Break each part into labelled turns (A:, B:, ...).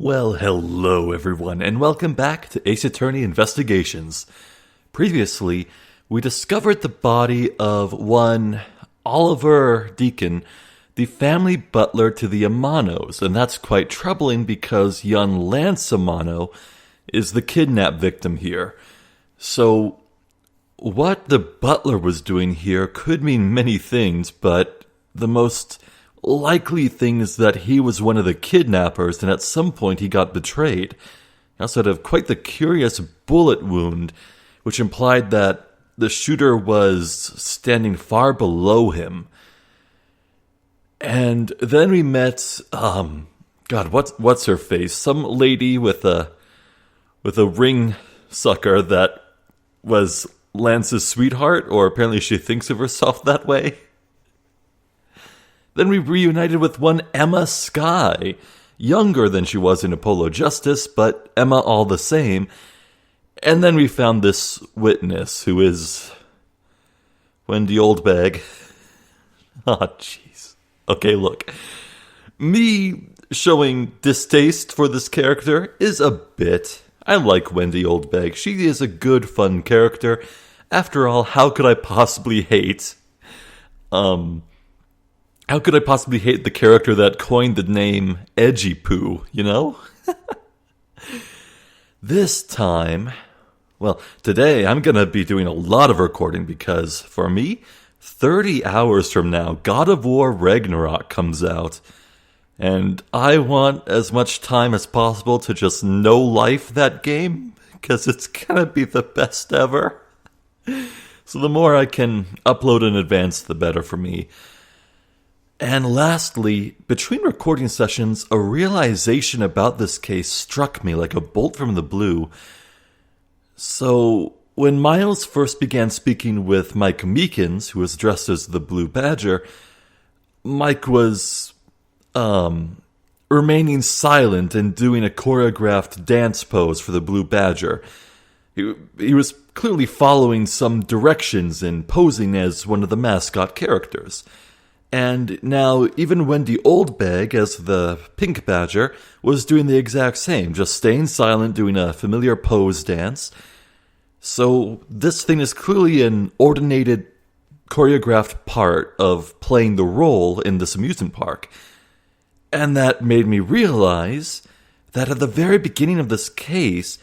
A: Well, hello everyone, and welcome back to Ace Attorney Investigations. Previously, we discovered the body of one Oliver Deacon, the family butler to the Amanos, and that's quite troubling because young Lance Amano is the kidnap victim here. So, what the butler was doing here could mean many things, but the most likely thing is that he was one of the kidnappers, and at some point he got betrayed. He also had quite the curious bullet wound, which implied that the shooter was standing far below him. And then we met, what's her face? Some lady with a ring sucker that was Lance's sweetheart, or apparently she thinks of herself that way. Then we reunited with one Emma Skye, younger than she was in Apollo Justice, but Emma all the same. And then we found this witness, who is Wendy Oldbag. Ah, jeez. Okay, look. Me showing distaste for this character is a bit. I like Wendy Oldbag. She is a good, fun character. After all, how could I possibly hate the character that coined the name Edgy Poo, you know? This time, today I'm going to be doing a lot of recording because, for me, 30 hours from now, God of War Ragnarok comes out. And I want as much time as possible to just no-life that game, because it's going to be the best ever. So the more I can upload in advance, the better for me. And lastly, between recording sessions, a realization about this case struck me like a bolt from the blue. So, when Miles first began speaking with Mike Meekins, who was dressed as the Blue Badger, Mike was remaining silent and doing a choreographed dance pose for the Blue Badger. He was clearly following some directions and posing as one of the mascot characters. And now, even Wendy Oldbag, as the Pink Badger, was doing the exact same, just staying silent, doing a familiar pose dance. So, this thing is clearly an ordinated, choreographed part of playing the role in this amusement park. And that made me realize that at the very beginning of this case,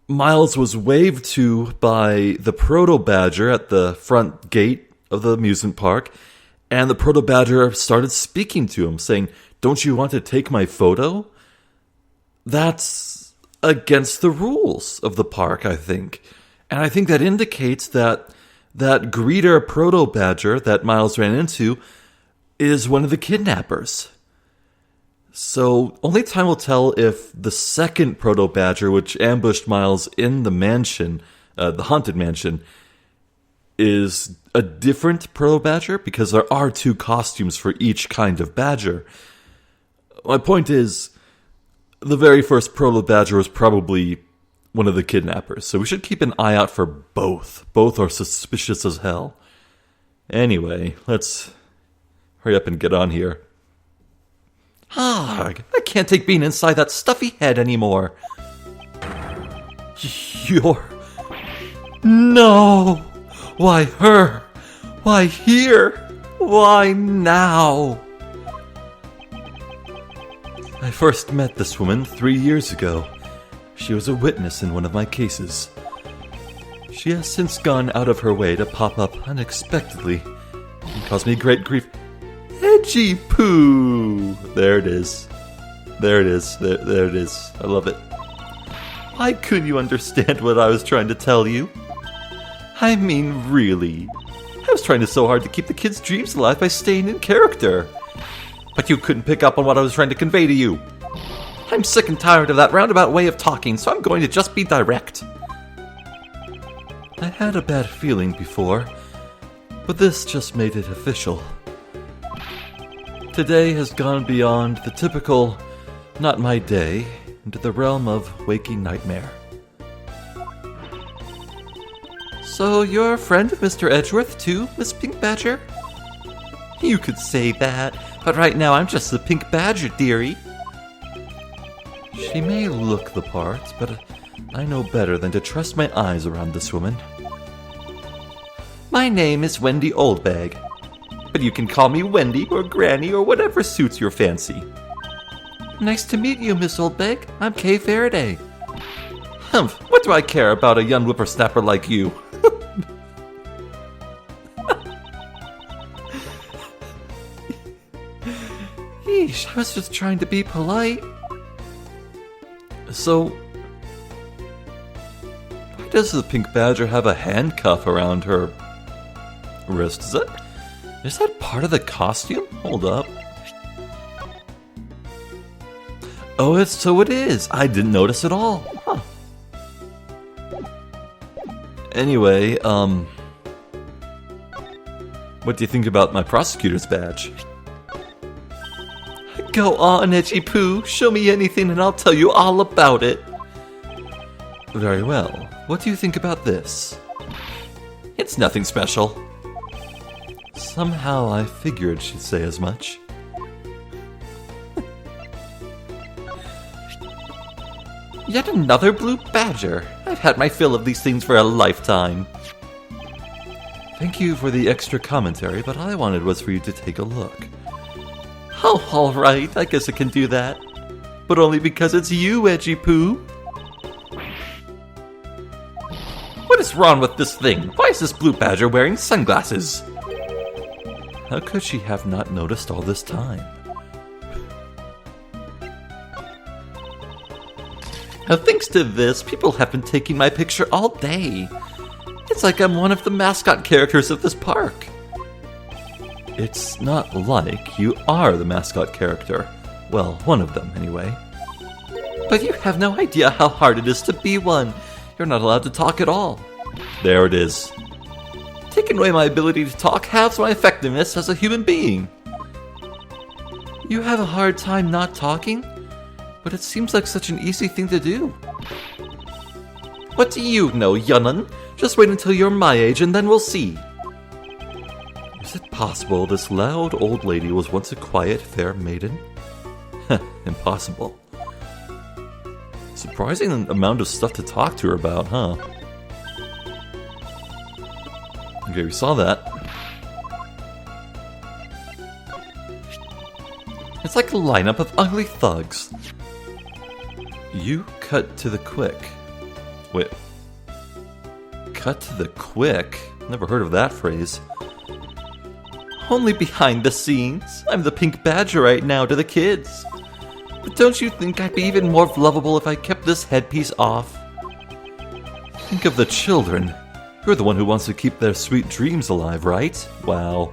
A: Miles was waved to by the Proto-Badger at the front gate of the amusement park, and the Proto-Badger started speaking to him, saying, "Don't you want to take my photo?" That's against the rules of the park, I think. And I think that indicates that greeter Proto-Badger that Miles ran into is one of the kidnappers. So, only time will tell if the second Proto-Badger, which ambushed Miles in the mansion, the haunted mansion, is a different Proto-Badger, because there are two costumes for each kind of badger. My point is, the very first Proto-Badger was probably one of the kidnappers, so we should keep an eye out for both. Both are suspicious as hell. Anyway, let's hurry up and get on here. I can't take being inside that stuffy head anymore. No! Why her? Why here? Why now? I first met this woman 3 years ago. She was a witness in one of my cases. She has since gone out of her way to pop up unexpectedly and cause me great grief. Edgy Poo! There it is. There it is. There it is. I love it. Why couldn't you understand what I was trying to tell you? I mean, really. I was trying so hard to keep the kids' dreams alive by staying in character. But you couldn't pick up on what I was trying to convey to you. I'm sick and tired of that roundabout way of talking, so I'm going to just be direct. I had a bad feeling before, but this just made it official. Today has gone beyond the typical, not my day, into the realm of waking nightmare. So you're a friend of Mr. Edgeworth too, Miss Pink Badger? You could say that, but right now I'm just the Pink Badger, dearie. She may look the part, but I know better than to trust my eyes around this woman. My name is Wendy Oldbag, but you can call me Wendy or Granny or whatever suits your fancy. Nice to meet you, Miss Oldbag. I'm Kay Faraday. Humph, what do I care about a young whippersnapper like you? Yeesh, I was just trying to be polite. So, why does the pink badger have a handcuff around her wrist? Is that part of the costume? Hold up. Oh, so it is. I didn't notice at all. Huh. Anyway, what do you think about my prosecutor's badge? Go on, Edgy Poo. Show me anything and I'll tell you all about it. Very well. What do you think about this? It's nothing special. Somehow I figured she'd say as much. Yet another blue badger. I've had my fill of these things for a lifetime. Thank you for the extra commentary, but all I wanted was for you to take a look. Oh, alright, I guess I can do that. But only because it's you, Edgy Poo. What is wrong with this thing? Why is this blue badger wearing sunglasses? How could she have not noticed all this time? Thanks to this, people have been taking my picture all day. It's like I'm one of the mascot characters of this park. It's not like you are the mascot character. Well, one of them, anyway. But you have no idea how hard it is to be one. You're not allowed to talk at all. There it is. Taking away my ability to talk halves my effectiveness as a human being. You have a hard time not talking? But it seems like such an easy thing to do. What do you know, Yunnan? Just wait until you're my age and then we'll see. Is it possible this loud old lady was once a quiet, fair maiden? Impossible. Surprising amount of stuff to talk to her about, huh? Okay, we saw that. It's like a lineup of ugly thugs. You cut to the quick. Wait. Cut to the quick? Never heard of that phrase. Only behind the scenes. I'm the pink badger right now to the kids. But don't you think I'd be even more lovable if I kept this headpiece off? Think of the children. You're the one who wants to keep their sweet dreams alive, right? Wow.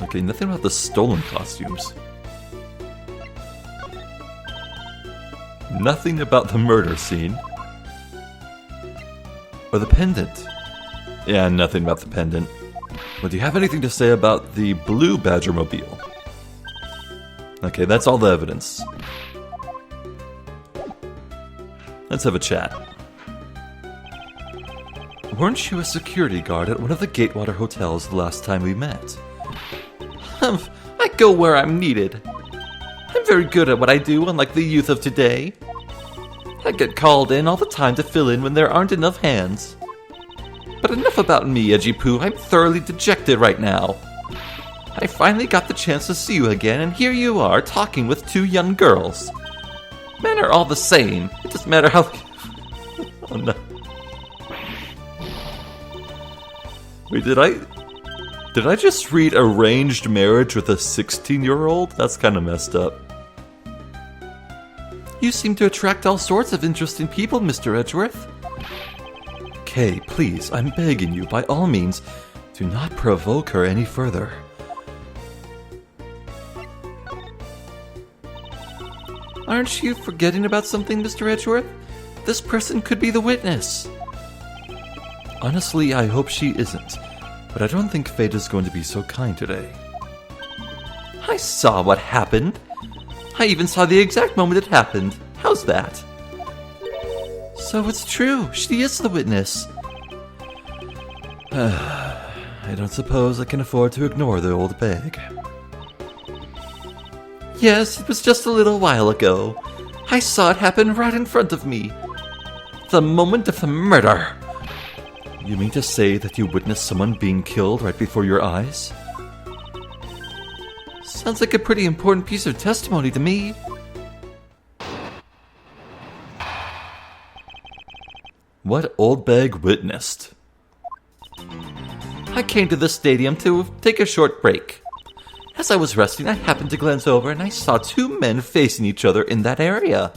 A: Okay, nothing about the stolen costumes. Nothing about the murder scene. Or the pendant. Yeah, nothing about the pendant. But do you have anything to say about the blue badger mobile? Okay, that's all the evidence. Let's have a chat. Weren't you a security guard at one of the Gatewater hotels the last time we met? I go where I'm needed. I'm very good at what I do, unlike the youth of today. I get called in all the time to fill in when there aren't enough hands. But enough about me, Edgy Poo. I'm thoroughly dejected right now. I finally got the chance to see you again, and here you are, talking with two young girls. Men are all the same. It doesn't matter how... Oh no. Wait, did I just read arranged marriage with a 16-year-old? That's kind of messed up. You seem to attract all sorts of interesting people, Mr. Edgeworth. Kay, please, I'm begging you, by all means, do not provoke her any further. Aren't you forgetting about something, Mr. Edgeworth? This person could be the witness. Honestly, I hope she isn't, but I don't think fate is going to be so kind today. I saw what happened. I even saw the exact moment it happened. How's that? So it's true. She is the witness. I don't suppose I can afford to ignore the old bag. Yes, it was just a little while ago. I saw it happen right in front of me. The moment of the murder. You mean to say that you witnessed someone being killed right before your eyes? Sounds like a pretty important piece of testimony to me. What Oldbag witnessed. I came to the stadium to take a short break. As I was resting, I happened to glance over and I saw two men facing each other in that area.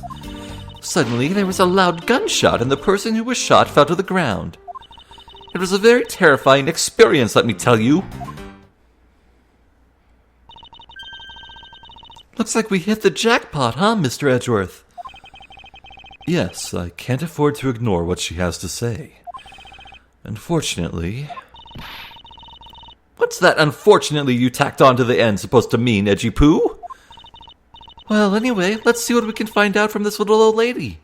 A: Suddenly, there was a loud gunshot and the person who was shot fell to the ground. It was a very terrifying experience, let me tell you. Looks like we hit the jackpot, huh, Mr. Edgeworth? Yes, I can't afford to ignore what she has to say. Unfortunately... What's that unfortunately you tacked on to the end supposed to mean, Edgy Poo? Well, anyway, let's see what we can find out from this little old lady.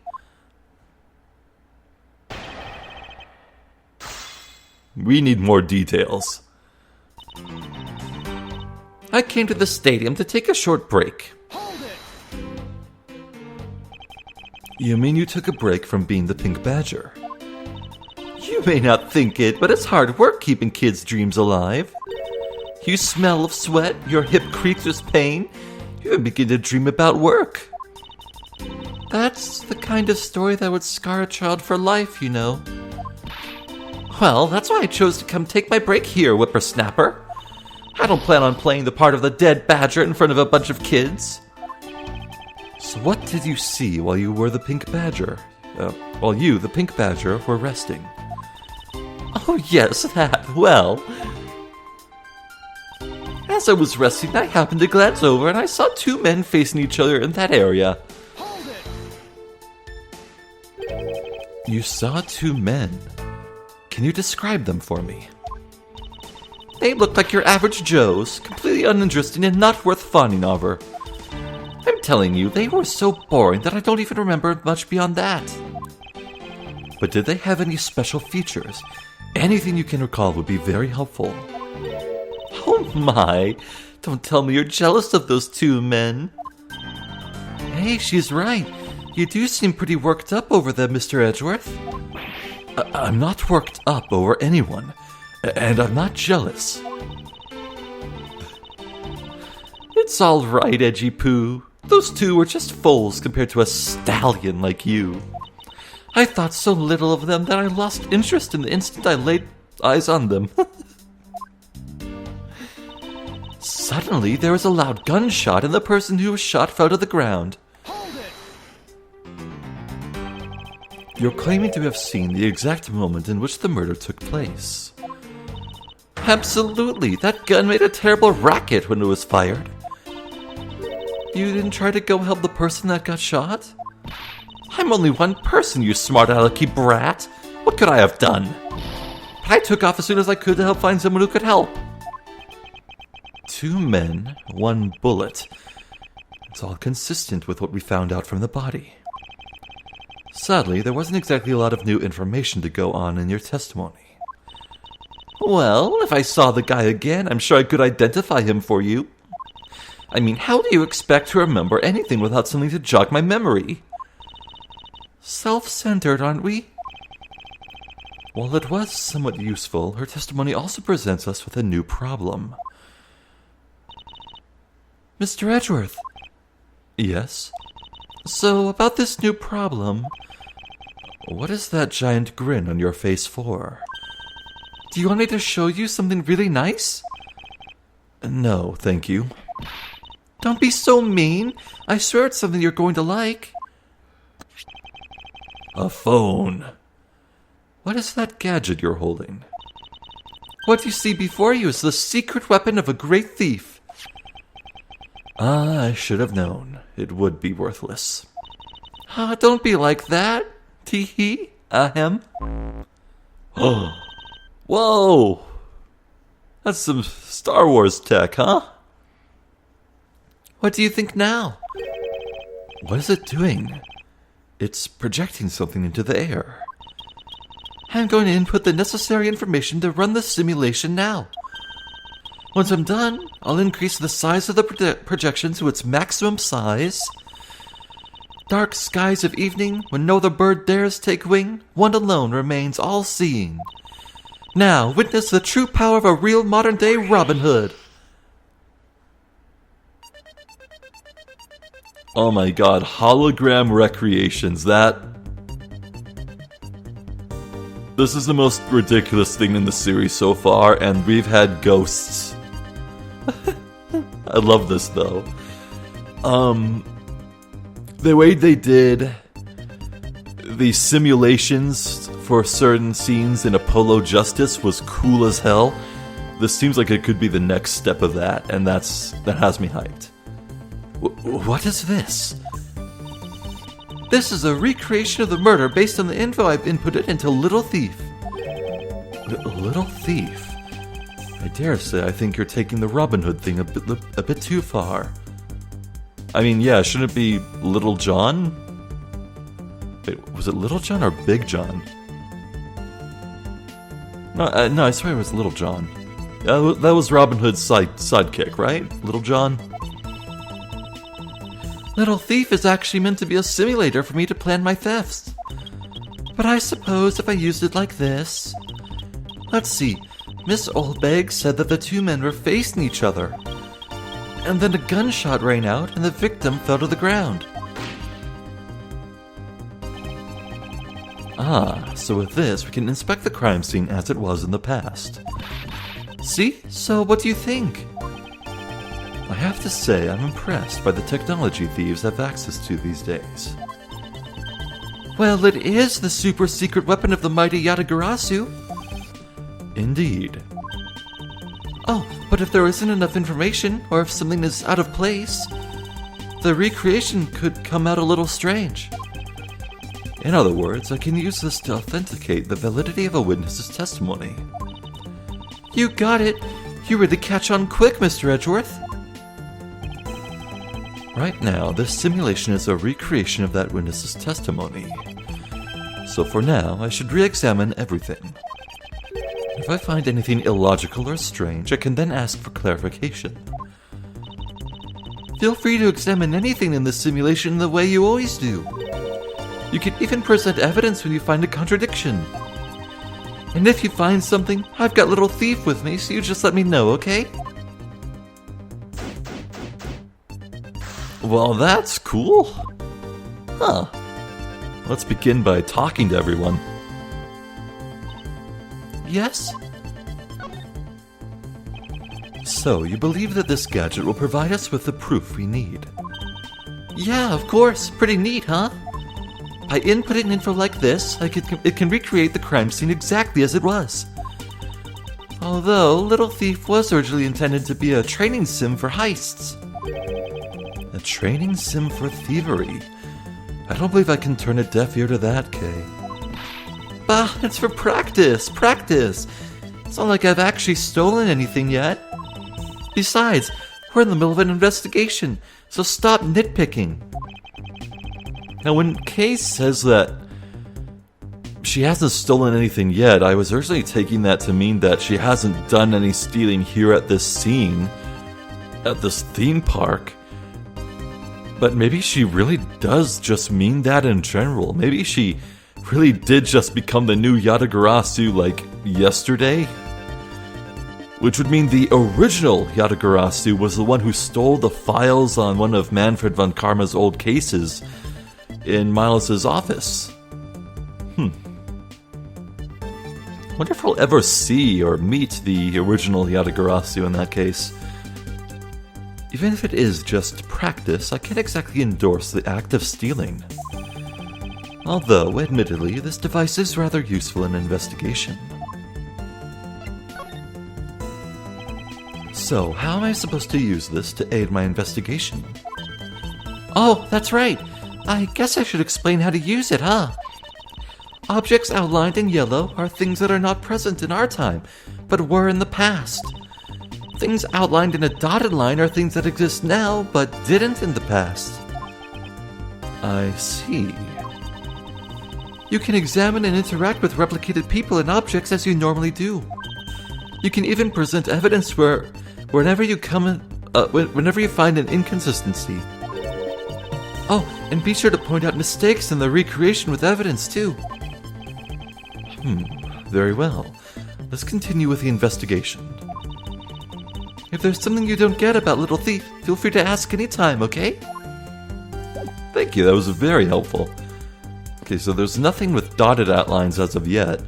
A: We need more details. I came to the stadium to take a short break.
B: Hold it!
A: You mean you took a break from being the Pink Badger? You may not think it, but it's hard work keeping kids' dreams alive. You smell of sweat, your hip creaks with pain, you even begin to dream about work. That's the kind of story that would scar a child for life, you know. Well, that's why I chose to come take my break here, whippersnapper. I don't plan on playing the part of the dead badger in front of a bunch of kids. So what did you see while you were the Pink Badger? While you, the Pink Badger, were resting? Oh yes, that, well... As I was resting, I happened to glance over and I saw two men facing each other in that area.
B: Hold it!
A: You saw two men. Can you describe them for me? They looked like your average Joes, completely uninteresting and not worth fawning over. I'm telling you, they were so boring that I don't even remember much beyond that. But did they have any special features? Anything you can recall would be very helpful. Oh my, don't tell me you're jealous of those two men. Hey, she's right. You do seem pretty worked up over them, Mr. Edgeworth. I'm not worked up over anyone, and I'm not jealous. It's all right, Edgy Poo. Those two were just foals compared to a stallion like you. I thought so little of them that I lost interest in the instant I laid eyes on them. Suddenly, there was a loud gunshot and the person who was shot fell to the ground.
B: Hold it!
A: You're claiming to have seen the exact moment in which the murder took place. Absolutely, that gun made a terrible racket when it was fired. You didn't try to go help the person that got shot? I'm only one person, you smart alecky brat. What could I have done? But I took off as soon as I could to help find someone who could help. Two men, one bullet. It's all consistent with what we found out from the body. Sadly, there wasn't exactly a lot of new information to go on in your testimony. Well, if I saw the guy again, I'm sure I could identify him for you. I mean, how do you expect to remember anything without something to jog my memory? Self-centered, aren't we? While it was somewhat useful, her testimony also presents us with a new problem. Mr. Edgeworth. Yes? So, about this new problem, what is that giant grin on your face for? Do you want me to show you something really nice? No, thank you. Don't be so mean. I swear it's something you're going to like. A phone. What is that gadget you're holding? What you see before you is the secret weapon of a great thief. Ah, I should have known. It would be worthless. Don't be like that. Tee-hee. Ahem. Oh. Whoa. That's some Star Wars tech, huh? What do you think now? What is it doing? It's projecting something into the air. I'm going to input the necessary information to run the simulation now. Once I'm done, I'll increase the size of the projection to its maximum size. Dark skies of evening, when no other bird dares take wing, one alone remains all-seeing. Now, witness the true power of a real modern-day Robin Hood. Oh my god, hologram recreations, This is the most ridiculous thing in the series so far, and we've had ghosts. I love this, though. The way they did the simulations for certain scenes in Apollo Justice was cool as hell. This seems like it could be the next step of that, and that has me hyped. What is this? This is a recreation of the murder based on the info I've inputted into Little Thief. Little Thief? I dare say I think you're taking the Robin Hood thing a bit too far. I mean, yeah, shouldn't it be Little John? Wait, was it Little John or Big John? No, I swear it was Little John. That was Robin Hood's sidekick, right? Little John? Little Thief is actually meant to be a simulator for me to plan my thefts. But I suppose if I used it like this... Let's see, Miss Oldbag said that the two men were facing each other. And then a gunshot rang out and the victim fell to the ground. Ah, so with this we can inspect the crime scene as it was in the past. See? So what do you think? I have to say I'm impressed by the technology thieves have access to these days. Well, it is the super secret weapon of the mighty Yatagarasu. Indeed. Oh, but if there isn't enough information, or if something is out of place, the recreation could come out a little strange. In other words, I can use this to authenticate the validity of a witness's testimony. You got it! You really catch on quick, Mr. Edgeworth! Right now, this simulation is a recreation of that witness's testimony. So for now, I should re-examine everything. If I find anything illogical or strange, I can then ask for clarification. Feel free to examine anything in this simulation the way you always do. You can even present evidence when you find a contradiction. And if you find something, I've got Little Thief with me, so you just let me know, okay? Well, that's cool. Huh. Let's begin by talking to everyone. Yes? So, you believe that this gadget will provide us with the proof we need? Yeah, of course. Pretty neat, huh? By inputting info like this, it can recreate the crime scene exactly as it was. Although, Little Thief was originally intended to be a training sim for heists. A training sim for thievery? I don't believe I can turn a deaf ear to that, Kay. Bah, it's for practice! It's not like I've actually stolen anything yet. Besides, we're in the middle of an investigation, so stop nitpicking. Now, when Kay says that she hasn't stolen anything yet, I was originally taking that to mean that she hasn't done any stealing here at this scene, at this theme park. But maybe she really does just mean that in general. Maybe she really did just become the new Yatagarasu, like, yesterday? Which would mean the original Yatagarasu was the one who stole the files on one of Manfred von Karma's old cases in Miles's office. Wonder if we'll ever see or meet the original Yatagarasu in that case. Even if it is just practice, I can't exactly endorse the act of stealing. Although, admittedly, this device is rather useful in investigation. So, how am I supposed to use this to aid my investigation? Oh, that's right! I guess I should explain how to use it, huh? Objects outlined in yellow are things that are not present in our time, but were in the past. Things outlined in a dotted line are things that exist now, but didn't in the past. I see. You can examine and interact with replicated people and objects as you normally do. You can even present evidence where whenever you whenever you find an inconsistency. Oh, and be sure to point out mistakes in the recreation with evidence, too. Very well. Let's continue with the investigation. If there's something you don't get about Little Thief, feel free to ask anytime, okay? Thank you, that was very helpful. Okay, so there's nothing with dotted outlines as of yet.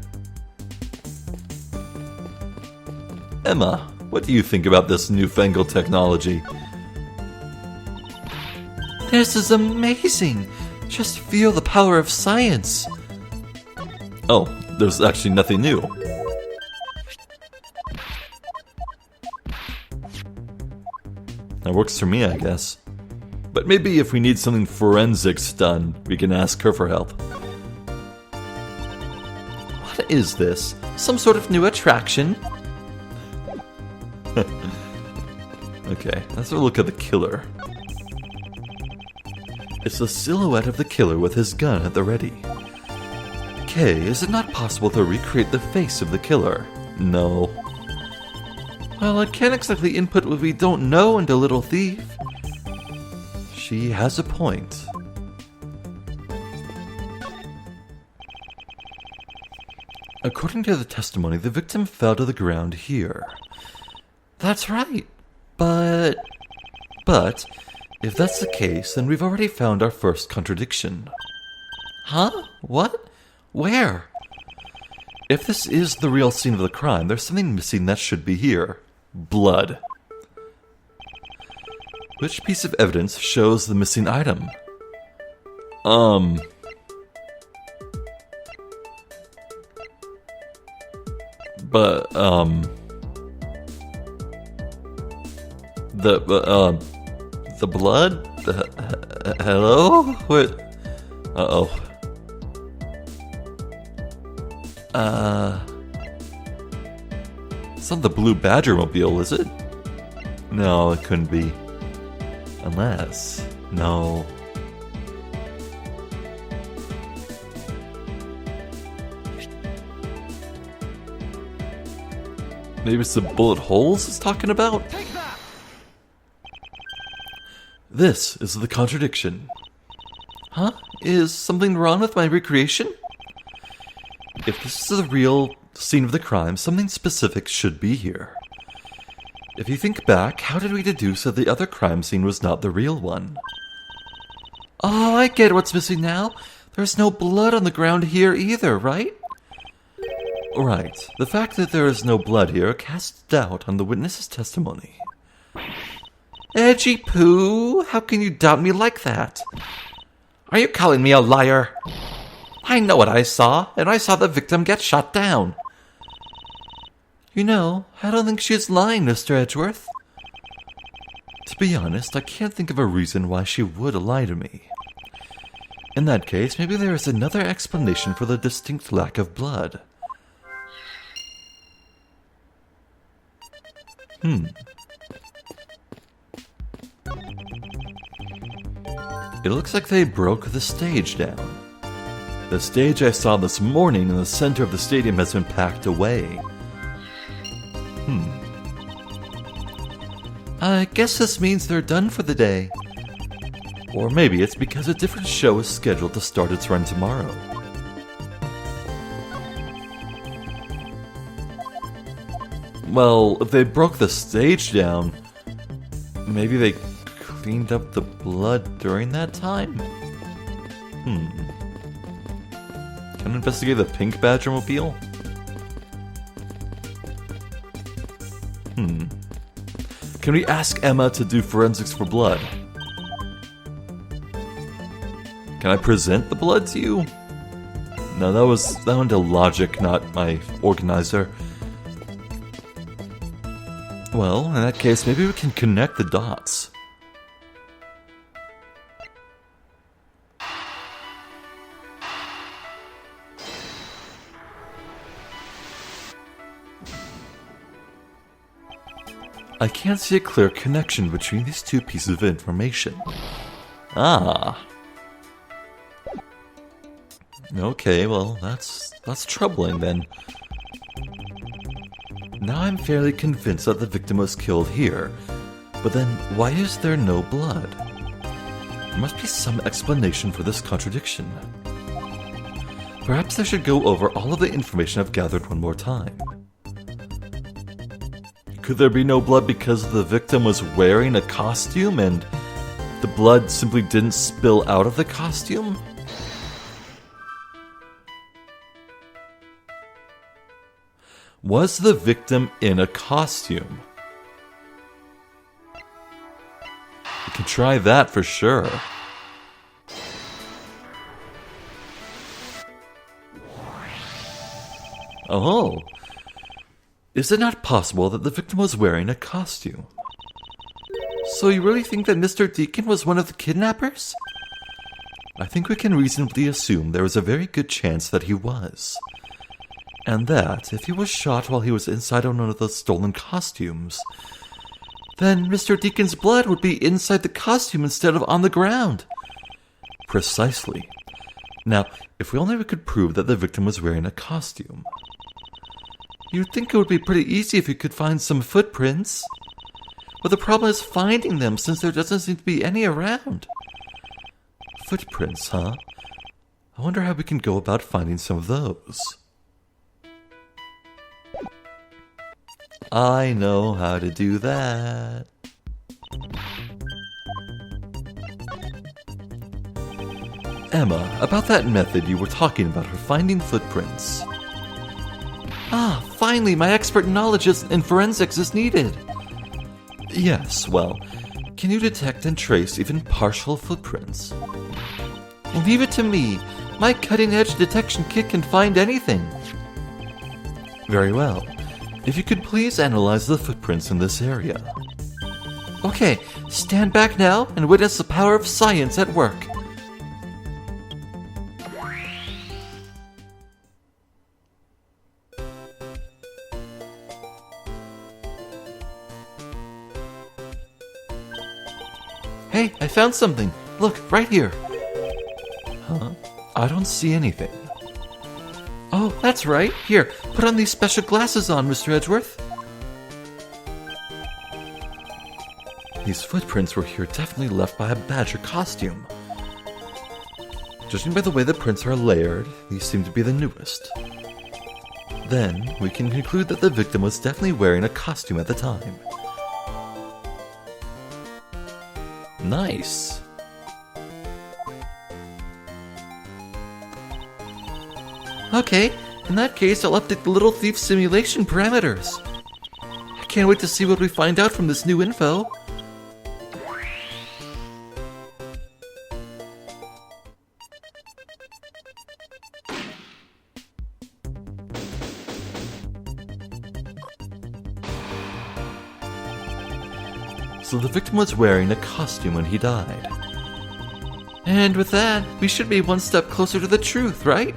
A: Emma, what do you think about this newfangled technology? This is amazing! Just feel the power of science! Oh, there's actually nothing new. That works for me, I guess. But maybe if we need something forensics done, we can ask her for help. What is this? Some sort of new attraction? Okay, let's have a look at the killer. It's the silhouette of the killer with his gun at the ready. Okay, is it not possible to recreate the face of the killer? No. Well, I can't exactly input what we don't know into Little Thief. She has a point. According to the testimony, the victim fell to the ground here. That's right. But, if that's the case, then we've already found our first contradiction. Huh? What? Where? If this is the real scene of the crime, there's something missing that should be here. Blood. Which piece of evidence shows the missing item? The blood? Hello? What? Uh-oh. It's not the Blue Badger mobile, is it? No, it couldn't be. Unless... No. Maybe it's the bullet holes it's talking about?
B: Take that!
A: This is the contradiction. Huh? Is something wrong with my recreation? If this is the real scene of the crime, something specific should be here. If you think back, how did we deduce that the other crime scene was not the real one? Oh, I get what's missing now. There's no blood on the ground here either, right? Right. The fact that there is no blood here casts doubt on the witness's testimony. Edgy Pooh, how can you doubt me like that? Are you calling me a liar? I know what I saw, and I saw the victim get shot down. You know, I don't think she's lying, Mr. Edgeworth. To be honest, I can't think of a reason why she would lie to me. In that case, maybe there is another explanation for the distinct lack of blood. It looks like they broke the stage down. The stage I saw this morning in the center of the stadium has been packed away. I guess this means they're done for the day. Or maybe it's because a different show is scheduled to start its run tomorrow. Well, if they broke the stage down, maybe they cleaned up the blood during that time? Can I investigate the Pink Badger mobile? Can we ask Emma to do forensics for blood? Can I present the blood to you? No, that went to logic, not my organizer. Well, in that case, maybe we can connect the dots. I can't see a clear connection between these two pieces of information. Ah. Okay, well, that's troubling then. Now I'm fairly convinced that the victim was killed here. But then, why is there no blood? There must be some explanation for this contradiction. Perhaps I should go over all of the information I've gathered one more time. Could there be no blood because the victim was wearing a costume and the blood simply didn't spill out of the costume? Was the victim in a costume? We can try that for sure. Oh. Is it not possible that the victim was wearing a costume? So you really think that Mr. Deacon was one of the kidnappers? I think we can reasonably assume there is a very good chance that he was. And that, if he was shot while he was inside one of the stolen costumes, then Mr. Deacon's blood would be inside the costume instead of on the ground. Precisely. Now, if we only could prove that the victim was wearing a costume, you'd think it would be pretty easy if you could find some footprints. But the problem is finding them, since there doesn't seem to be any around. Footprints, huh? I wonder how we can go about finding some of those. I know how to do that. Emma, about that method you were talking about for finding footprints. Ah, finally, my expert knowledge in forensics is needed. Yes, well, can you detect and trace even partial footprints? Leave it to me. My cutting-edge detection kit can find anything. Very well. If you could please analyze the footprints in this area. Okay, stand back now and witness the power of science at work. Hey, I found something. Look, right here. Huh? I don't see anything. Oh, that's right. Here, put on these special glasses on, Mr. Edgeworth. These footprints were here definitely left by a badger costume. Judging by the way the prints are layered, these seem to be the newest. Then, we can conclude that the victim was definitely wearing a costume at the time. Nice. Okay, in that case, I'll update the Little Thief simulation parameters. I can't wait to see what we find out from this new info. So the victim was wearing a costume when he died. And with that, we should be one step closer to the truth, right?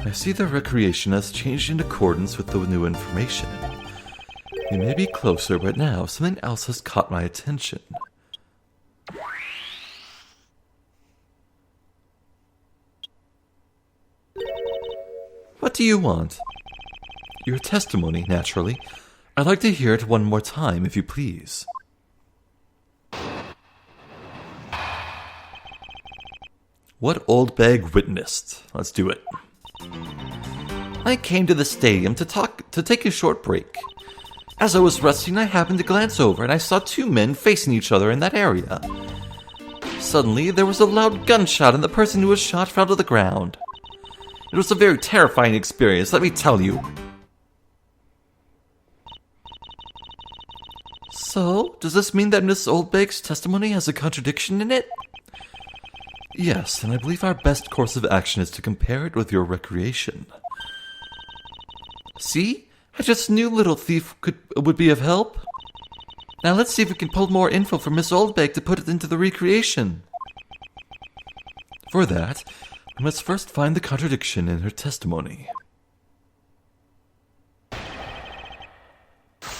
A: I see the recreation has changed in accordance with the new information. We may be closer, but now something else has caught my attention. What do you want? Your testimony, naturally. I'd like to hear it one more time, if you please. What Oldbag witnessed. Let's do it. I came to the stadium to take a short break. As I was resting, I happened to glance over and I saw two men facing each other in that area. Suddenly, there was a loud gunshot and the person who was shot fell to the ground. It was a very terrifying experience, let me tell you. So, does this mean that Miss Oldbag's testimony has a contradiction in it? Yes, and I believe our best course of action is to compare it with your recreation. See? I just knew Little Thief would be of help. Now let's see if we can pull more info from Miss Oldbag to put it into the recreation. For that, we must first find the contradiction in her testimony.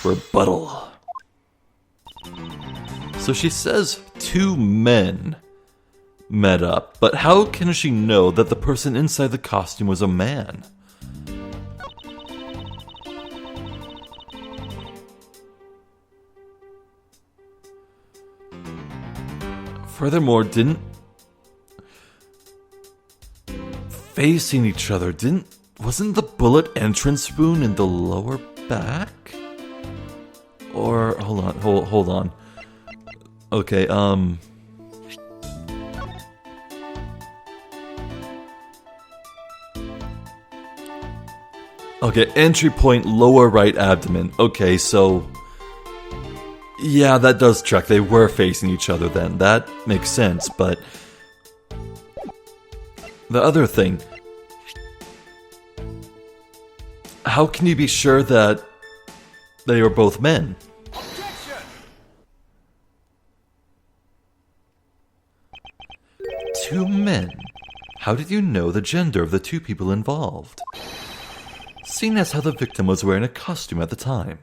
A: Rebuttal. So she says two men met up, but how can she know that the person inside the costume was a man? Furthermore, facing each other, wasn't the bullet entrance wound in the lower back? Or, hold on. Okay, okay, entry point, lower right abdomen. Okay, so... yeah, that does check. They were facing each other then. That makes sense, but... the other thing... how can you be sure that they are both men?
B: Objection!
A: Two men? How did you know the gender of the two people involved? Seeing as how the victim was wearing a costume at the time.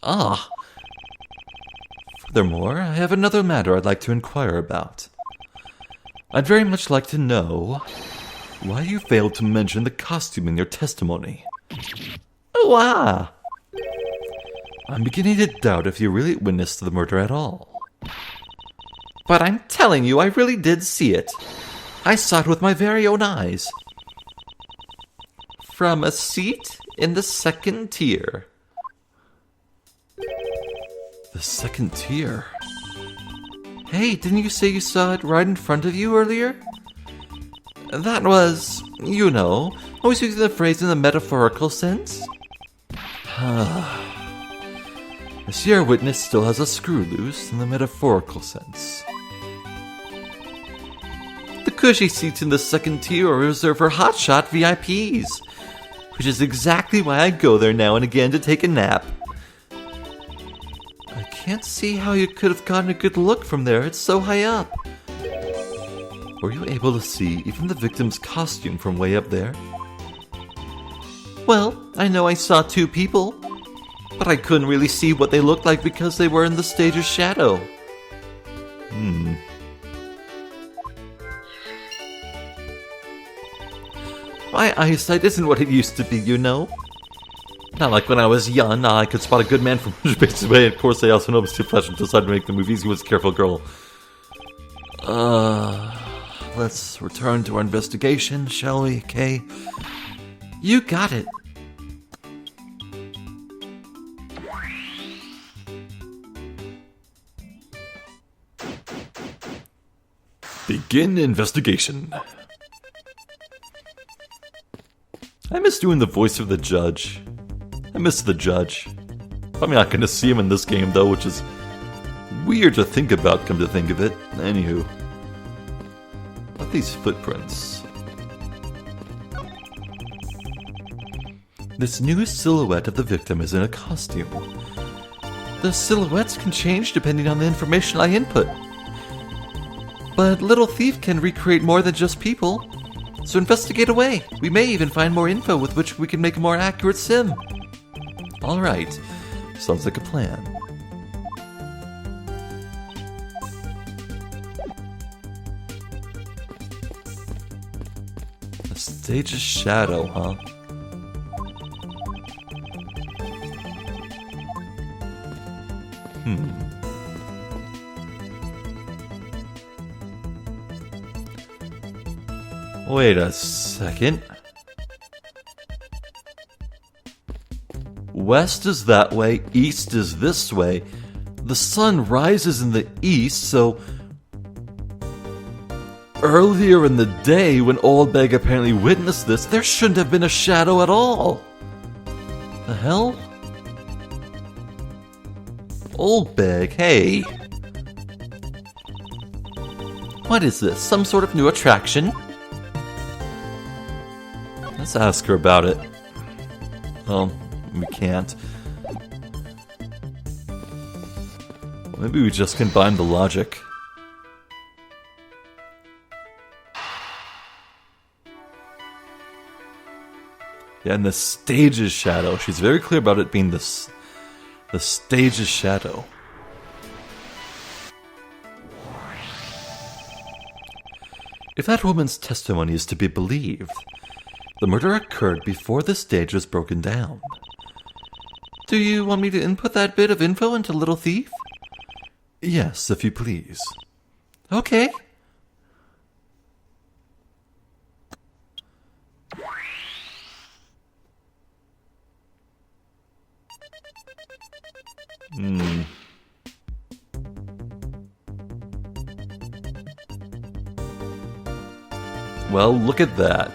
A: Ah. Furthermore, I have another matter I'd like to inquire about. I'd very much like to know why you failed to mention the costume in your testimony. Oh, I'm beginning to doubt if you really witnessed the murder at all. But I'm telling you, I really did see it. I saw it with my very own eyes. From a seat in the second tier. The second tier? Hey, didn't you say you saw it right in front of you earlier? That was, you know, always using the phrase in the metaphorical sense. This year witness still has a screw loose in the metaphorical sense. The cushy seats in the second tier are reserved for hotshot VIPs, which is exactly why I go there now and again to take a nap. I can't see how you could have gotten a good look from there, it's so high up. Were you able to see even the victim's costume from way up there? Well, I know I saw two people, but I couldn't really see what they looked like because they were in the stage's shadow. My eyesight isn't what it used to be, you know. Not like when I was young, I could spot a good man from 100 paces away. Of course, I also know Mr. Fletcher decided to make the movies. He was a careful girl. Let's return to our investigation, shall we, Kay? You got it. Begin investigation. I miss doing the voice of the judge. I miss the judge. I'm not going to see him in this game, though, which is weird to think about, come to think of it. Anywho. What are these footprints? This new silhouette of the victim is in a costume. The silhouettes can change depending on the information I input. But Little Thief can recreate more than just people. So investigate away. We may even find more info with which we can make a more accurate sim. Alright. Sounds like a plan. The stage's shadow, huh? Wait a second. West is that way, east is this way. The sun rises in the east, so... earlier in the day, when Oldbag apparently witnessed this, there shouldn't have been a shadow at all. The hell? Oldbag, hey. What is this? Some sort of new attraction? Let's ask her about it. Well, we can't. Maybe we just combine the logic. Yeah, and the stage's shadow. She's very clear about it being the stage's shadow. If that woman's testimony is to be believed, the murder occurred before the stage was broken down. Do you want me to input that bit of info into Little Thief? Yes, if you please. Okay. Well, look at that.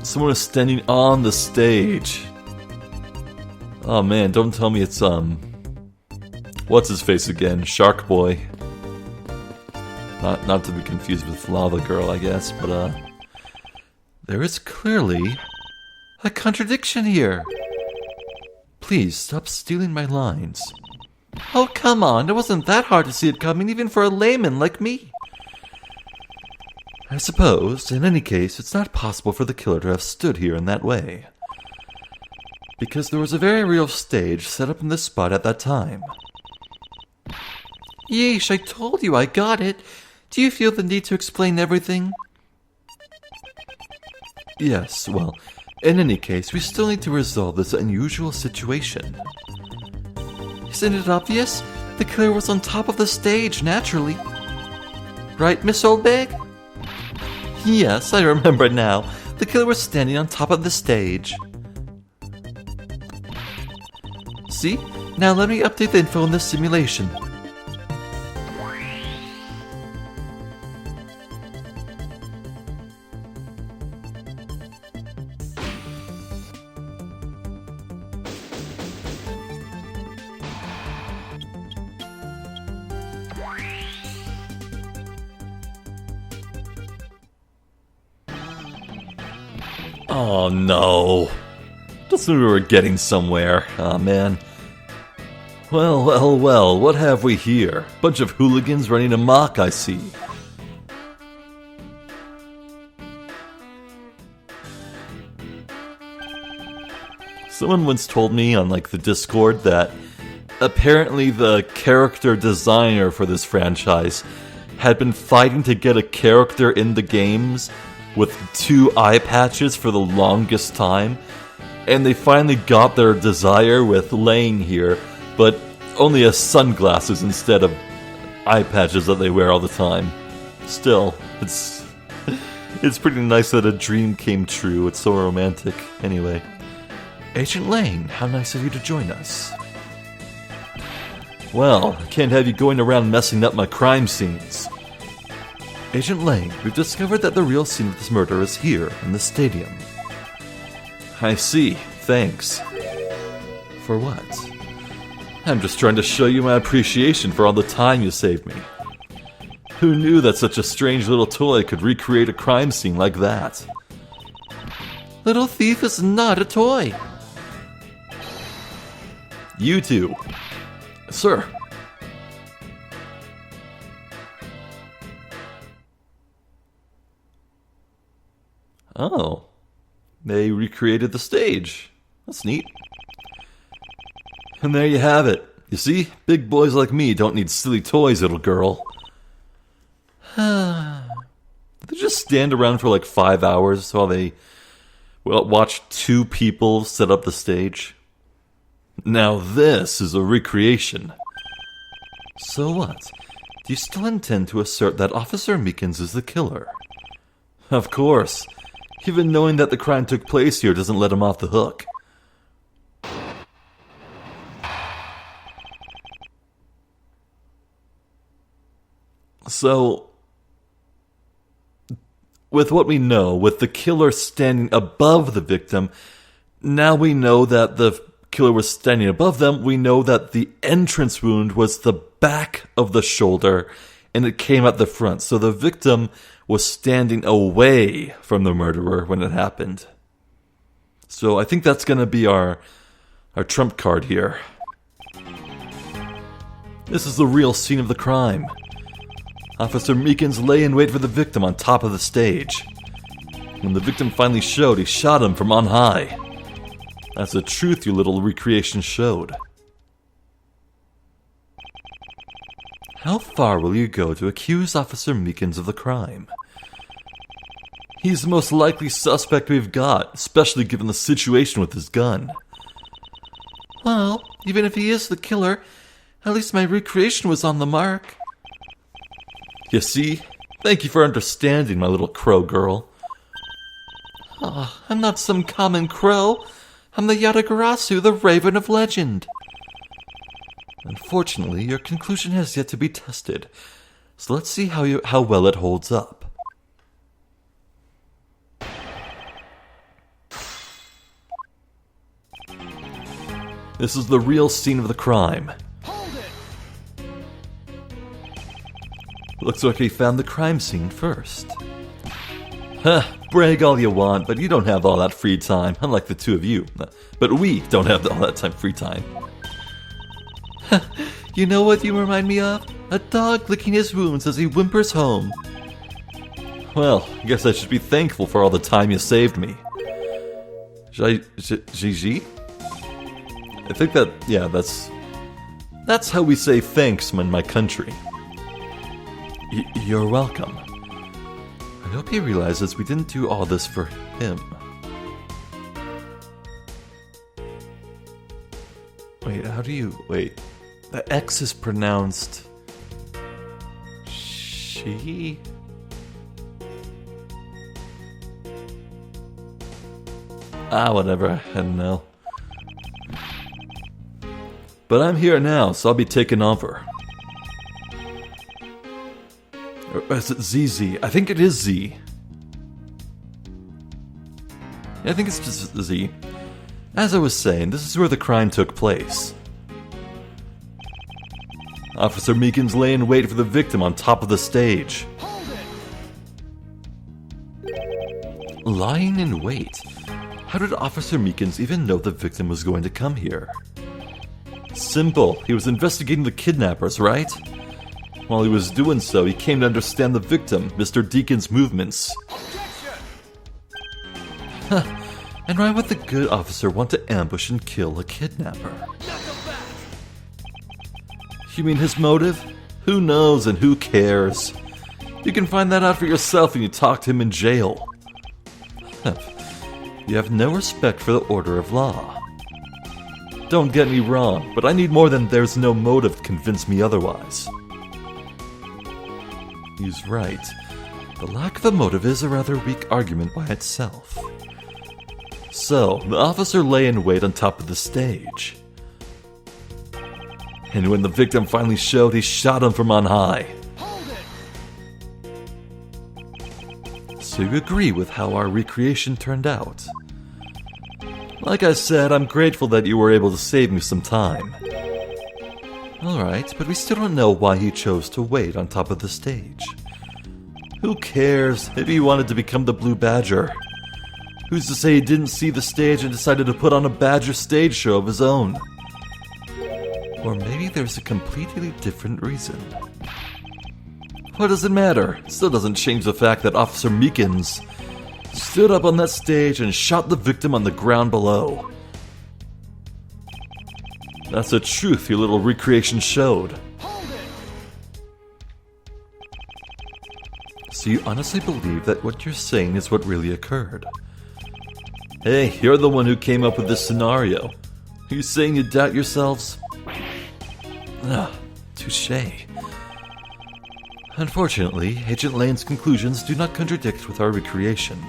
A: Someone is standing on the stage. Oh man, don't tell me it's, what's his face again? Shark Boy. Not to be confused with Lava Girl, I guess, but, there is clearly a contradiction here. Please, stop stealing my lines. Oh, come on, it wasn't that hard to see it coming, even for a layman like me. I suppose, in any case, it's not possible for the killer to have stood here in that way. Because there was a very real stage set up in this spot at that time. Yeesh, I told you I got it. Do you feel the need to explain everything? Yes, well, in any case, we still need to resolve this unusual situation. Isn't it obvious? The killer was on top of the stage, naturally. Right, Miss Oldbag? Yes, I remember now. The killer was standing on top of the stage. See? Now let me update the info in this simulation. Oh no. Just when we were getting somewhere. Aw, man. Well, what have we here? Bunch of hooligans running amok, I see. Someone once told me on, the Discord that apparently the character designer for this franchise had been fighting to get a character in the games with 2 eye patches for the longest time, and they finally got their desire with laying here, but only as sunglasses instead of eye patches that they wear all the time. Still, it's pretty nice that a dream came true. It's so romantic. Anyway, Agent Lane, how nice of you to join us. Well, I can't have you going around messing up my crime scenes. Agent Lane, we've discovered that the real scene of this murder is here, in the stadium. I see. Thanks. For what? I'm just trying to show you my appreciation for all the time you saved me. Who knew that such a strange little toy could recreate a crime scene like that? Little Thief is not a toy. You two. Sir. Oh, they recreated the stage. That's neat. And there you have it. You see, big boys like me don't need silly toys, little girl. They just stand around for 5 hours while they watch 2 people set up the stage. Now this is a recreation. So what? Do you still intend to assert that Officer Meekins is the killer? Of course. Even knowing that the crime took place here doesn't let him off the hook. So, with what we know, with the killer standing above the victim, now we know that the killer was standing above them. We know that the entrance wound was the back of the shoulder, and it came at the front. So the victim was standing away from the murderer when it happened. So I think that's going to be our trump card here. This is the real scene of the crime. Officer Meekins lay in wait for the victim on top of the stage. When the victim finally showed, he shot him from on high. That's the truth your little recreation showed. How far will you go to accuse Officer Meekins of the crime? He's the most likely suspect we've got, especially given the situation with his gun. Well, even if he is the killer, At least my recreation was on the mark. You see? Thank you for understanding, my little crow girl. I'm not some common crow. I'm the Yatagarasu, the Raven of Legend. Unfortunately, your conclusion has yet to be tested, so let's see how well it holds up. This is the real scene of the crime.
B: Hold it!
A: Looks like we found the crime scene first. Huh, brag all you want, but you don't have all that free time, unlike the two of you. But we don't have all that free time. You know what you remind me of? A dog licking his wounds as he whimpers home. Well, I guess I should be thankful for all the time you saved me. Gigi? I think that's how we say thanks in my country. You're welcome. I hope he realizes we didn't do all this for him. Wait, the X is pronounced... she? Whatever, I don't know. But I'm here now, so I'll be taking over. Or is it ZZ? I think it is Z. Yeah, I think it's just Z. As I was saying, this is where the crime took place. Officer Meekins lay in wait for the victim on top of the stage.
B: Hold it!
A: Lying in wait? How did Officer Meekins even know the victim was going to come here? Simple. He was investigating the kidnappers, right? While he was doing so, he came to understand the victim, Mr. Deacon's movements.
B: Objection!
A: And why would the good officer want to ambush and kill a kidnapper?
B: Knock him back!
A: You mean his motive? Who knows and who cares? You can find that out for yourself when you talk to him in jail. You have no respect for the order of law. Don't get me wrong, but I need more than there's no motive to convince me otherwise. He's right. The lack of a motive is a rather weak argument by itself. So, the officer lay in wait on top of the stage. And when the victim finally showed, he shot him from on high.
B: Hold it!
A: So you agree with how our recreation turned out? Like I said, I'm grateful that you were able to save me some time. Alright, but we still don't know why he chose to wait on top of the stage. Who cares? Maybe he wanted to become the Blue Badger. Who's to say he didn't see the stage and decided to put on a Badger stage show of his own? Or maybe there's a completely different reason. What does it matter? It still doesn't change the fact that Officer Meekins stood up on that stage and shot the victim on the ground below. That's the truth your little recreation showed.
B: Hold it!
A: So you honestly believe that what you're saying is what really occurred? Hey, you're the one who came up with this scenario. Are you saying you doubt yourselves? Touché. Unfortunately, Agent Lane's conclusions do not contradict with our recreation.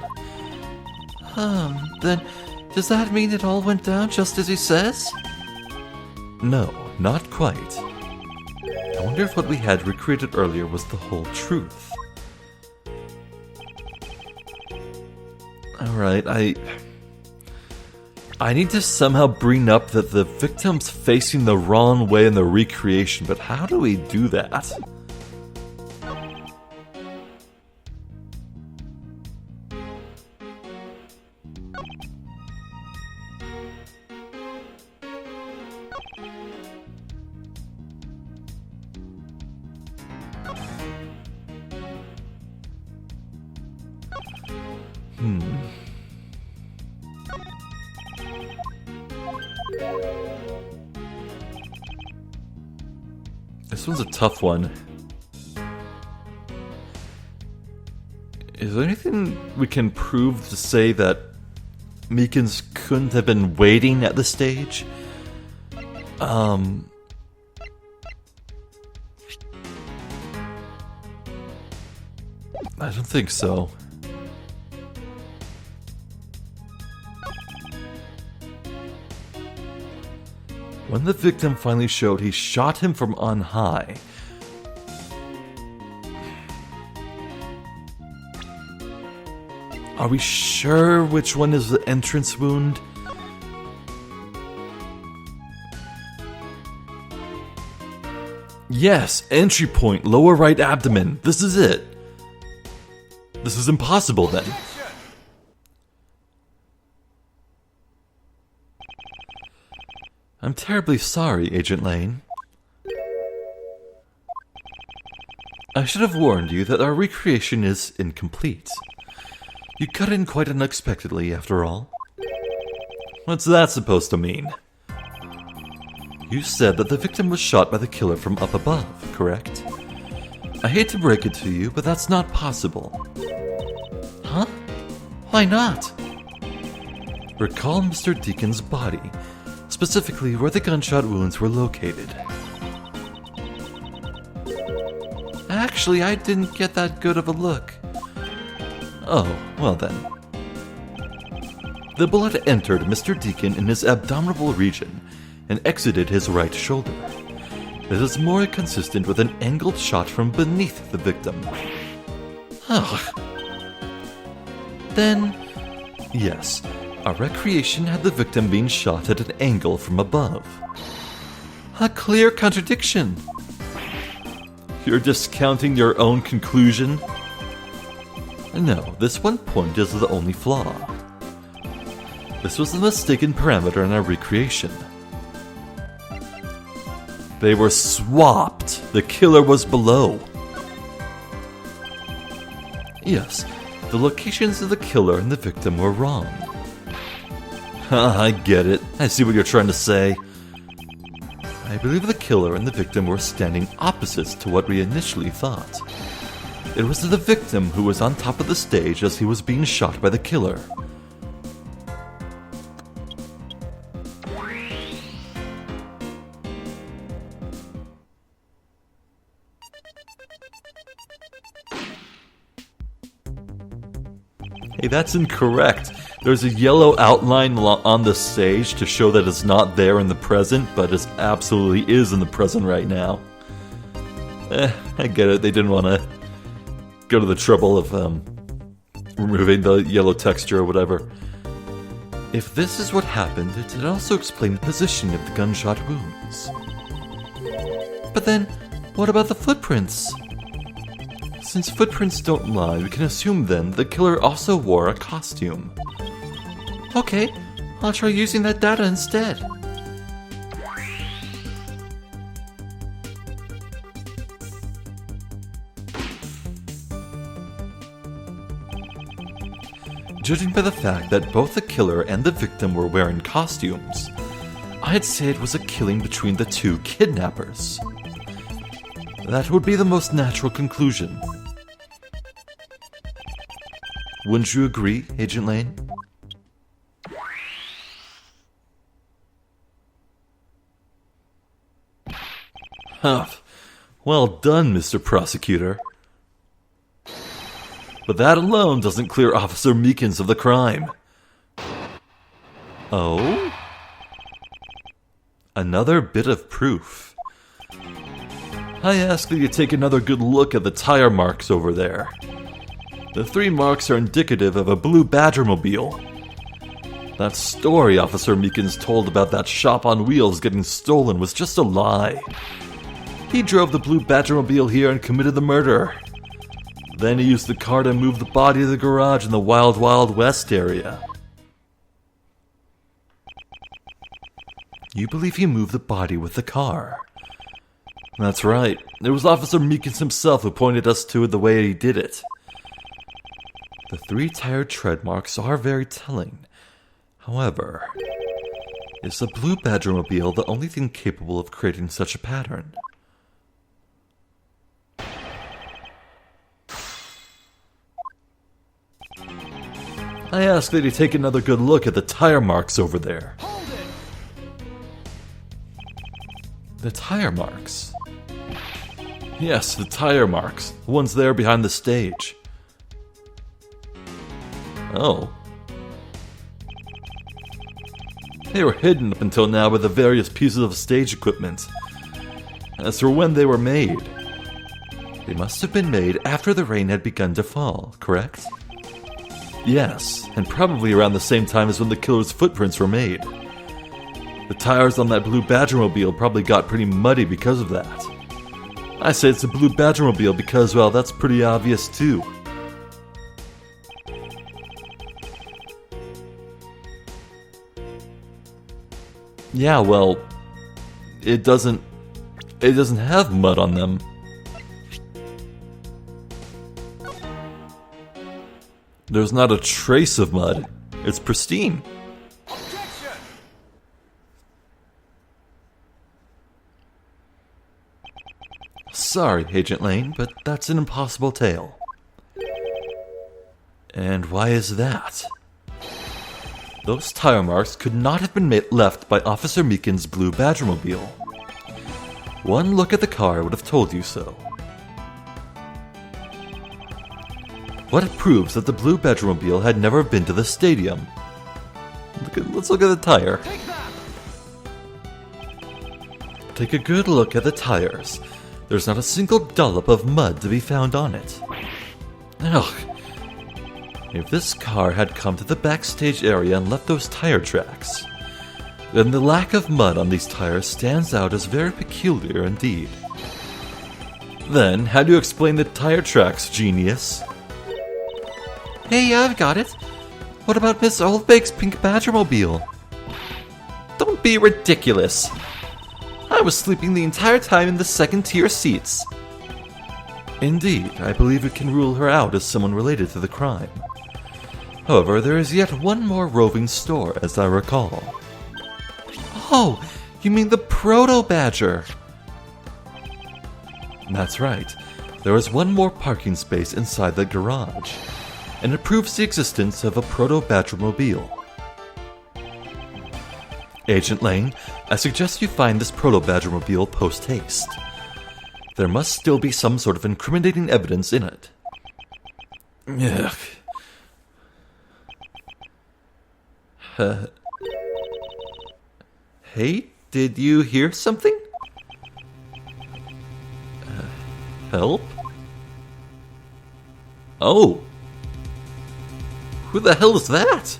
C: Then, does that mean it all went down just as he says?
A: No, not quite. I wonder if what we had recreated earlier was the whole truth. Alright, I need to somehow bring up that the victim's facing the wrong way in the recreation, but how do we do that? This one's a tough one. Is there anything we can prove to say that Meekins couldn't have been waiting at the stage? I don't think so. When the victim finally showed, he shot him from on high. Are we sure which one is the entrance wound? Yes, entry point, lower right abdomen. This is it. This is impossible then. I'm terribly sorry, Agent Lane. I should have warned you that our recreation is incomplete. You cut in quite unexpectedly, after all. What's that supposed to mean? You said that the victim was shot by the killer from up above, correct? I hate to break it to you, but that's not possible.
C: Huh? Why not?
A: Recall Mr. Deacon's body, specifically where the gunshot wounds were located.
C: Actually, I didn't get that good of a look.
A: Oh, well then. The bullet entered Mr. Deacon in his abdominal region and exited his right shoulder. This is more consistent with an angled shot from beneath the victim.
C: Ugh. Then,
A: Yes, our recreation had the victim being shot at an angle from above.
C: a clear contradiction.
A: You're discounting your own conclusion? No, this one point is the only flaw. This was the mistaken parameter in our recreation. They were swapped. The killer was below. Yes, the locations of the killer and the victim were wrong. I get it. I see what you're trying to say. I believe the killer and the victim were standing opposites to what we initially thought. It was the victim who was on top of the stage as he was being shot by the killer. Hey, that's incorrect. There's a yellow outline on the stage to show that it's not there in the present, but it absolutely is in the present right now. I get it. They didn't want to go to the trouble of removing the yellow texture or whatever. If this is what happened, it would also explain the position of the gunshot wounds.
C: But then, what about the footprints?
A: Since footprints don't lie, we can assume then the killer also wore a costume.
C: Okay, I'll try using that data instead.
A: Judging by the fact that both the killer and the victim were wearing costumes, I'd say it was a killing between the two kidnappers. That would be the most natural conclusion. Wouldn't you agree, Agent Lane? Huh. Well done, Mr. Prosecutor. But that alone doesn't clear Officer Meekins of the crime. Oh? Another bit of proof. I ask that you take another good look at the tire marks over there. The 3 marks are indicative of a blue Badgermobile. That story Officer Meekins told about that shop on wheels getting stolen was just a lie. He drove the blue Badgermobile here and committed the murder. Then he used the car to move the body to the garage in the Wild Wild West area. You believe he moved the body with the car? That's right. It was Officer Meekins himself who pointed us to the way he did it. The 3 tire tread marks are very telling. However, is the blue Badgermobile the only thing capable of creating such a pattern? I ask that you take another good look at the tire marks over there.
B: Hold it!
A: The tire marks? Yes, the tire marks. The ones there behind the stage. Oh. They were hidden up until now by the various pieces of stage equipment. As for when they were made, they must have been made after the rain had begun to fall, correct? Yes, and probably around the same time as when the killer's footprints were made. The tires on that blue Badgermobile probably got pretty muddy because of that. I say it's a blue Badgermobile because, well, that's pretty obvious too. Yeah, well, it doesn't have mud on them. There's not a trace of mud. It's pristine.
B: Objection!
A: Sorry, Agent Lane, but that's an impossible tale. And why is that? Those tire marks could not have been left by Officer Meekin's blue Badgermobile. One look at the car would have told you so. What proves that the blue Badgermobile had never been to the stadium? Let's look at the tire.
B: Take that!
A: Take a good look at the tires. There's not a single dollop of mud to be found on it. Ugh. If this car had come to the backstage area and left those tire tracks, then the lack of mud on these tires stands out as very peculiar indeed. Then, how do you explain the tire tracks, genius?
C: Hey, I've got it. What about Miss Oldbag's pink Badgermobile?
A: Don't be ridiculous. I was sleeping the entire time in the second-tier seats. Indeed, I believe we can rule her out as someone related to the crime. However, there is yet one more roving store, as I recall.
C: Oh, you mean the Proto-Badger?
A: That's right. There is one more parking space inside the garage, and it proves the existence of a Proto-Badgermobile. Agent Lane, I suggest you find this Proto-Badgermobile post-haste. There must still be some sort of incriminating evidence in it. Ugh. Hey, did you hear something? Help? Oh. Who the hell is that?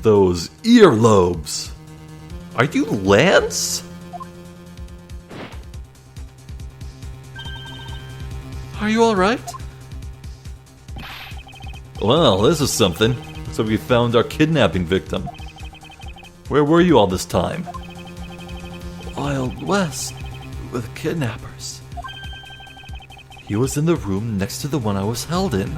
A: Those earlobes. Are you Lance?
C: Are you alright?
A: Well, this is something. So we found our kidnapping victim. Where were you all this time?
C: Wild West with kidnappers.
A: He was in the room next to the one I was held in.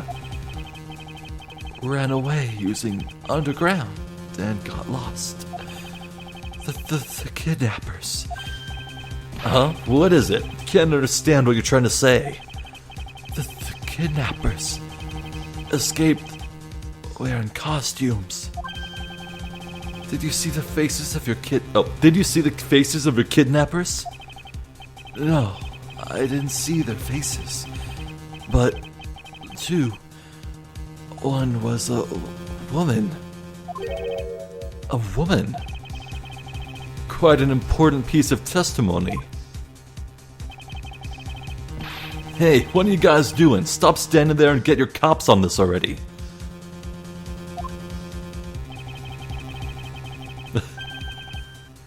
C: Ran away using underground and got lost. The kidnappers.
A: Huh? What is it? Can't understand what you're trying to say.
C: The kidnappers escaped wearing costumes.
A: Did you see the faces of your did you see the faces of your kidnappers?
C: No, I didn't see their faces. But two. One was a woman.
A: A woman? Quite an important piece of testimony. Hey, what are you guys doing? Stop standing there and get your cops on this already.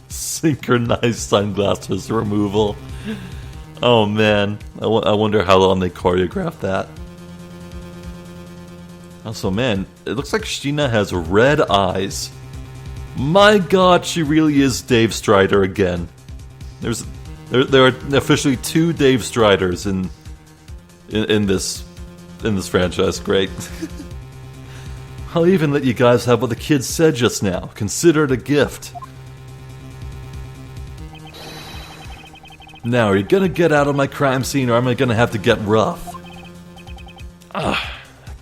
A: Synchronized sunglasses removal. Oh man, I wonder how long they choreographed that. Also, man, it looks like Sheena has red eyes. My god, she really is Dave Strider again. There are officially two Dave Striders in this franchise. Great. I'll even let you guys have what the kids said just now. Consider it a gift. Now, are you gonna get out of my crime scene, or am I gonna have to get rough?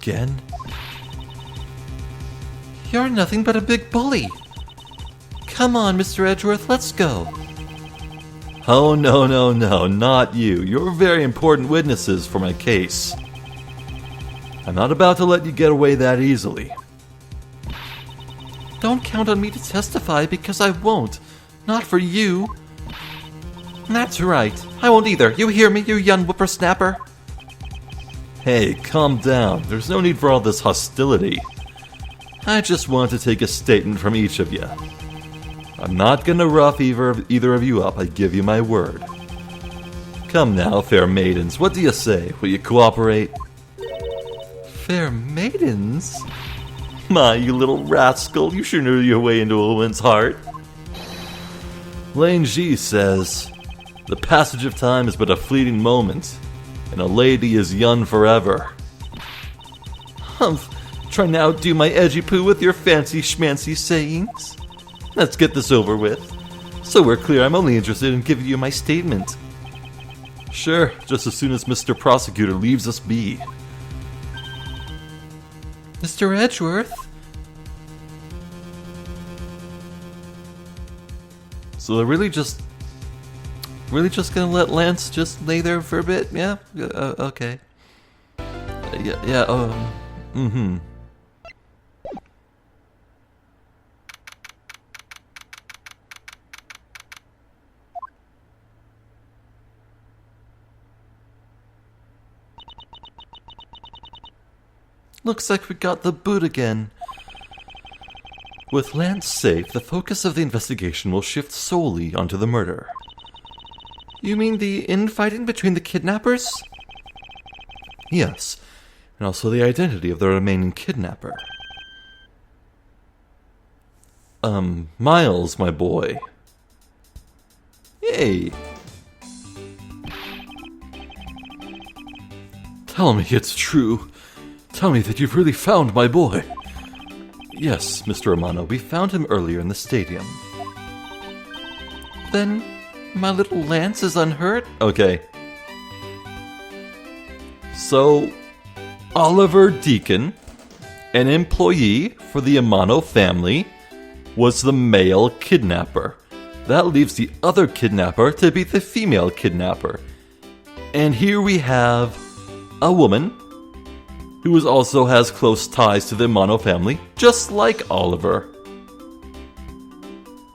A: Again?
C: You're nothing but a big bully. Come on, Mr. Edgeworth, let's go.
A: Oh, no, not you. You're very important witnesses for my case. I'm not about to let you get away that easily.
C: Don't count on me to testify because I won't. Not for you. That's right. I won't either. You hear me, you young whippersnapper?
A: Hey, calm down. There's no need for all this hostility. I just want to take a statement from each of you. I'm not gonna rough either of you up, I give you my word. Come now, fair maidens, what do you say? Will you cooperate?
C: Fair maidens?
A: My, you little rascal, you sure knew your way into a woman's heart. Lane G says, the passage of time is but a fleeting moment, and a lady is young forever.
C: Humph, try now do my edgy poo with your fancy schmancy sayings. Let's get this over with. So we're clear, I'm only interested in giving you my statement.
A: Sure, just as soon as Mr. Prosecutor leaves us be.
C: Mr. Edgeworth?
A: So they're really just gonna let Lance just lay there for a bit? Yeah? Okay.
C: Looks like we got the boot again.
A: With Lance safe, the focus of the investigation will shift solely onto the murder.
C: You mean the infighting between the kidnappers?
A: Yes, and also the identity of the remaining kidnapper. Miles, my boy. Hey. Tell me it's true. Tell me that you've really found my boy. Yes, Mr. Amano, we found him earlier in the stadium.
C: Then my little Lance is unhurt?
A: Okay. So, Oliver Deacon, an employee for the Amano family, was the male kidnapper. That leaves the other kidnapper to be the female kidnapper. And here we have a woman who also has close ties to the Amano family, just like Oliver.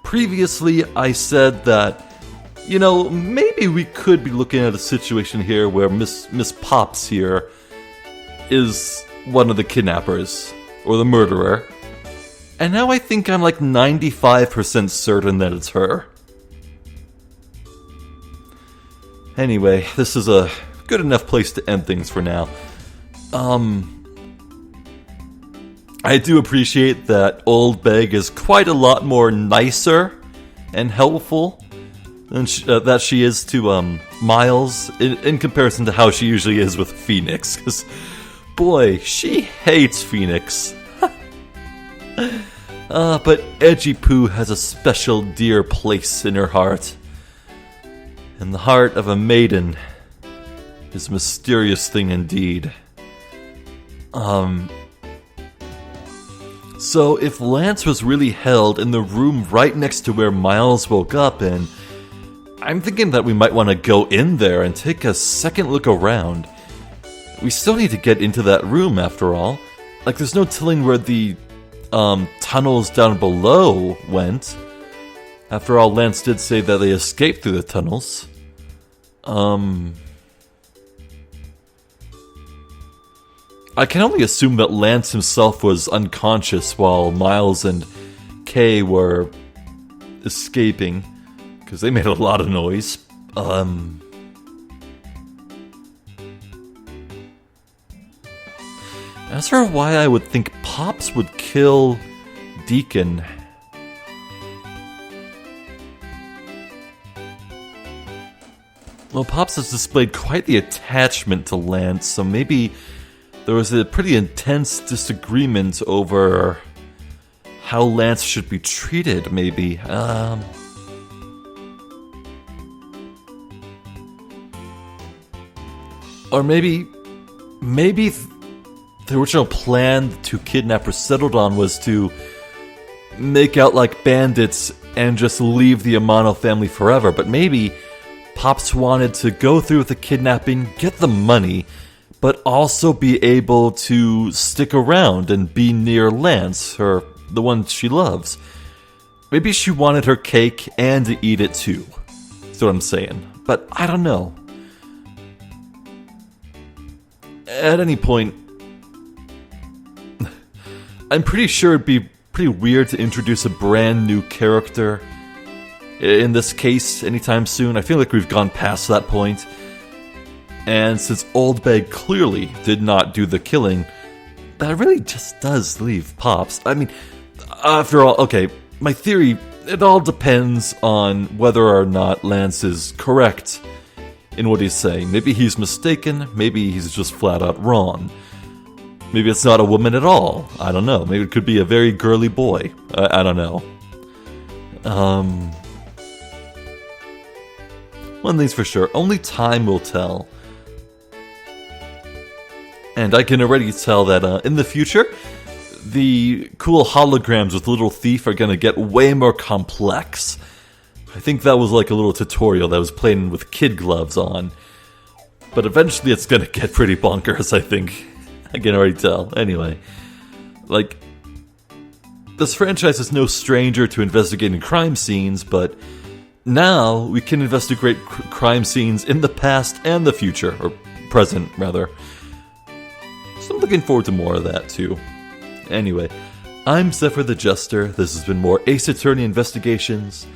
A: Previously, I said that, maybe we could be looking at a situation here where Miss Pops here is one of the kidnappers, or the murderer. And now I think I'm like 95% certain that it's her. Anyway, this is a good enough place to end things for now. I do appreciate that Oldbag is quite a lot more nicer and helpful than that she is to Miles in comparison to how she usually is with Phoenix. Because, boy, she hates Phoenix. But Edgy Poo has a special dear place in her heart. And the heart of a maiden is a mysterious thing indeed. So if Lance was really held in the room right next to where Miles woke up in, I'm thinking that we might want to go in there and take a second look around. We still need to get into that room after all. Like, there's no telling where the tunnels down below went. After all, Lance did say that they escaped through the tunnels. I can only assume that Lance himself was unconscious while Miles and Kay were escaping, because they made a lot of noise. As for why I would think Pops would kill Deacon, well, Pops has displayed quite the attachment to Lance, so maybe there was a pretty intense disagreement over how Lance should be treated, maybe. Or maybe the original plan the two kidnappers settled on was to make out like bandits and just leave the Amano family forever. But maybe Pops wanted to go through with the kidnapping, get the money, but also be able to stick around and be near Lance, the one she loves. Maybe she wanted her cake and to eat it too. That's what I'm saying. But I don't know. At any point, I'm pretty sure it'd be pretty weird to introduce a brand new character in this case anytime soon. I feel like we've gone past that point. And since Oldbag clearly did not do the killing, that really just does leave Pops. I mean, after all, okay, my theory, it all depends on whether or not Lance is correct in what he's saying. Maybe he's mistaken, maybe he's just flat out wrong. Maybe it's not a woman at all. I don't know. Maybe it could be a very girly boy. I don't know. One thing's for sure, only time will tell. And I can already tell that in the future, the cool holograms with Little Thief are going to get way more complex. I think that was like a little tutorial that was playing with kid gloves on. But eventually it's going to get pretty bonkers, I think. I can already tell. Anyway, like, this franchise is no stranger to investigating crime scenes, but now we can investigate crime scenes in the past and the future, or present, rather. So I'm looking forward to more of that, too. Anyway, I'm Zephyr the Jester. This has been more Ace Attorney Investigations.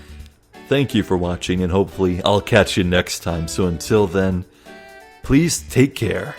A: Thank you for watching, and hopefully I'll catch you next time. So until then, please take care.